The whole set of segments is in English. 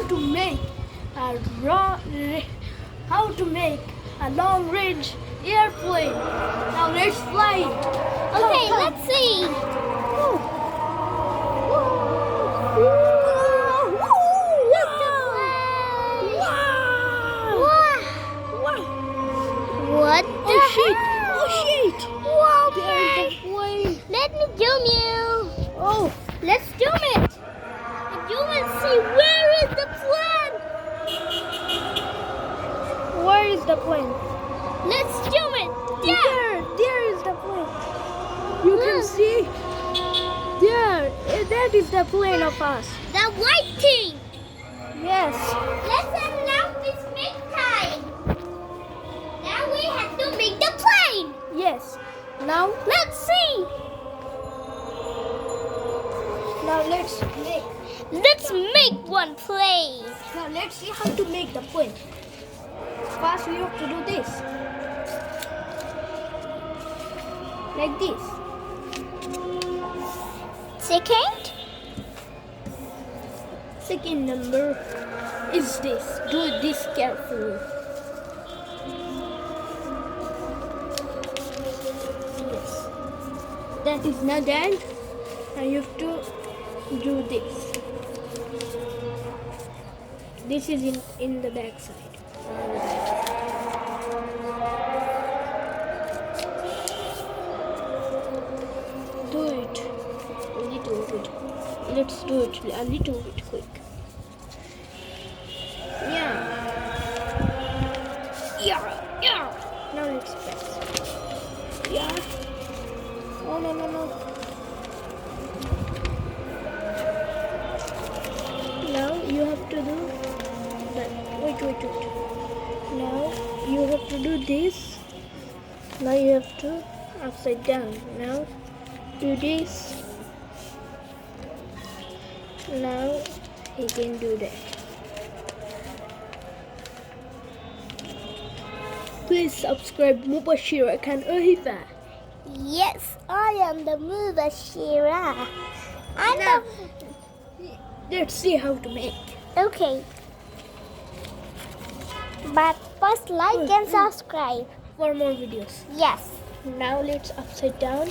to make a how to make a long range airplane. Now let's fly it. Okay, Come. let's see. Woo. Look the plane. Wow. Wow. Wow. What the Oh shit! hell? Oh shit! Wow, There's plane. the plane. Let me zoom you. Oh, Let's zoom it. And you will see where is the plane. where is the plane? Let's zoom it. There is the plane. You can Look. see. There, that is the plane of us. The white thing. Yes. Let's unlock this big time. Now we have to make the plane. Yes. Now Let's see. let's make. Let's make one plane. Now let's see how to make the plane. First we have to do this. Like this. Second number is this. Do this carefully. Yes. That is not done. Now you have to do this. This is in the back side. Do it a little bit. Let's do it a little bit quick. Yeah. Now let's press. Yeah. Oh no. Now you have to do that. Wait. Now you have to do this. Now you have to upside down. Now do this. Now he can do that. Please subscribe Mubashira and Ohifa. Yes, I am the Mubashira. Now, let's see how to make. Okay. But first like and subscribe. For more videos. Yes. Now let's upside down.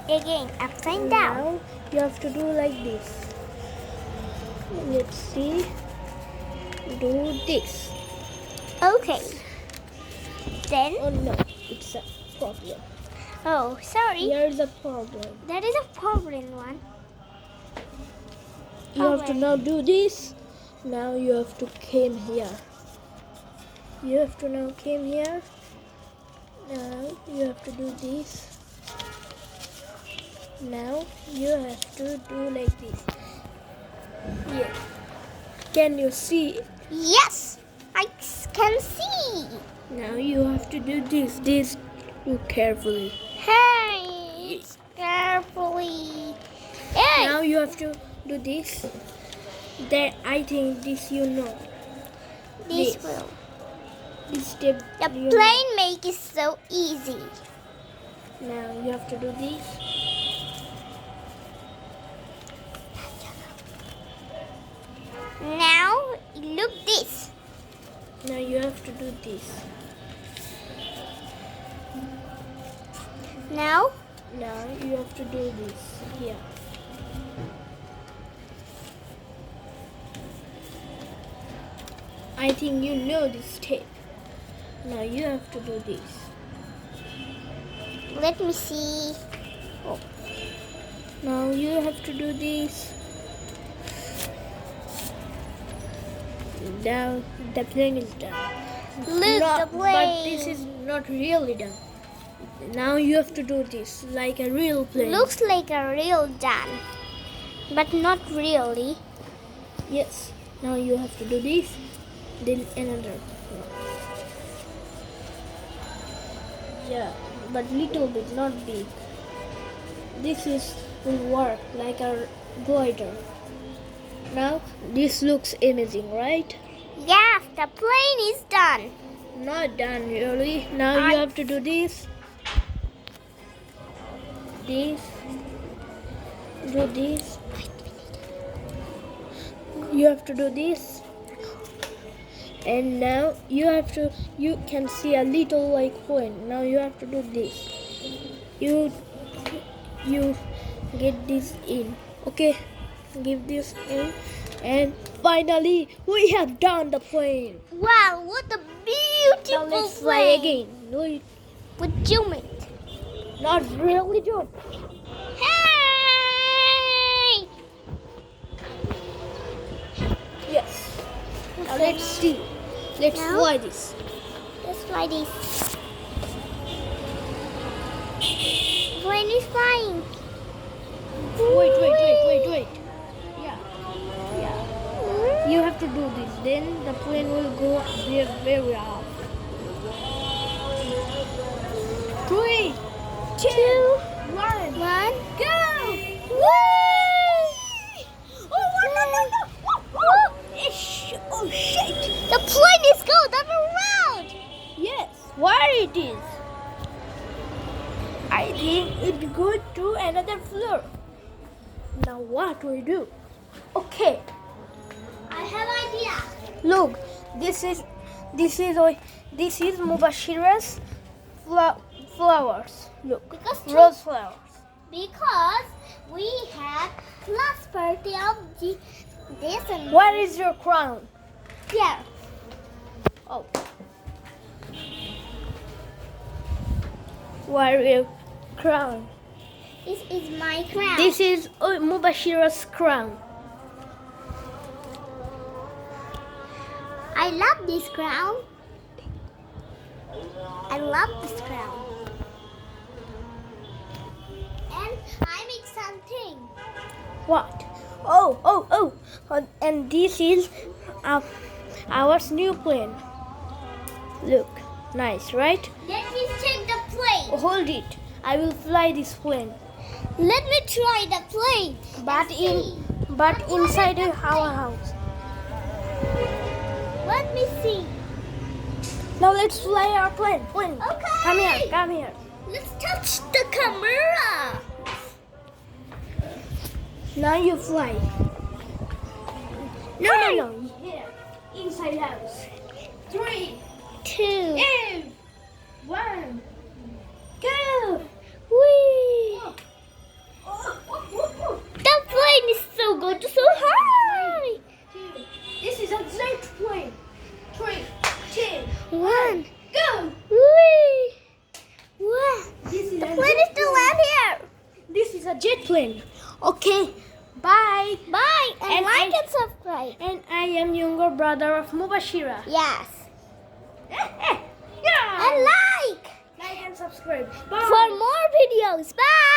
Again, upside down. Now you have to do like this. Let's see. Do this. Okay. Then, Oh no, it's a problem. oh, sorry. Here's a problem. That is a problem one. You have to now do this. Now you have to came here. You have to now came here. Now you have to do this. Now you have to do like this. Yeah. Can you see? Yes, I can see. Now you have to do this. This do carefully. Hey, carefully. Hey. Now you have to do this. That I think this you know. This this. will. This step. The you plane make is so easy. Now you have to do this. Now look this. Now you have to do this. Now Now you have to do this here. I think you know this step. Now you have to do this. let me see. Oh. Now you have to do this. Now the plane is done. Look the plane. But this is not really done. Now you have to do this like a real plane. Looks like a real done, but not really. Yes. Now you have to do this. Then another. Yeah, but little bit, not big. This is will work like a glider. Now this looks amazing, right? Yes, the plane is done. Not done really. Now you have to do this. This. Do this. You have to do this. And now you can see a little like plane. Now you have to do this. You get this in. Okay, give this in. And finally, we have done the plane. Wow, what a beautiful Now let's fly plane. again. Wait, What you mean? not really good. Hey! Yes. Now let's see. Let's Now? fly this. Let's try this. Plane is flying. Wait. Yeah. You have to do this. Then the plane will go very, very up. 3, 2, 1, One. go! Whee! Oh no! Oh shit! The plane is going around. Yes, where it is? I think it go to another floor. Now what we do? Okay, I have idea. look. This is Mubashira's flowers. Look, Because rose flowers. Because we have last birthday of this and Where is your crown? here. Oh, where is your crown? This is my crown. This is Mubashira's crown. I love this crown. I love this crown. And I make something. What? Oh. And this is our new plane. Look, nice, right? Let me check the plane. Hold it. I will fly this plane. Let me try the plane. But inside our house. Let me see. Now let's fly our plane. Plane. Okay. Come here. Let's touch the camera. Now you fly. No. Here. Inside house. 3, 2. 1. Go. Whee! The plane is so good, so high. 2. This is a jet plane. 3, 2, 1. go. Whee! Wow. This is The a plane jet is still land here. This is a jet plane. Okay. Bye. Bye. And And like I- and subscribe. And I am younger brother of Mubashira. Yes. Yeah. And like Like and subscribe. Bye. for more videos. Bye.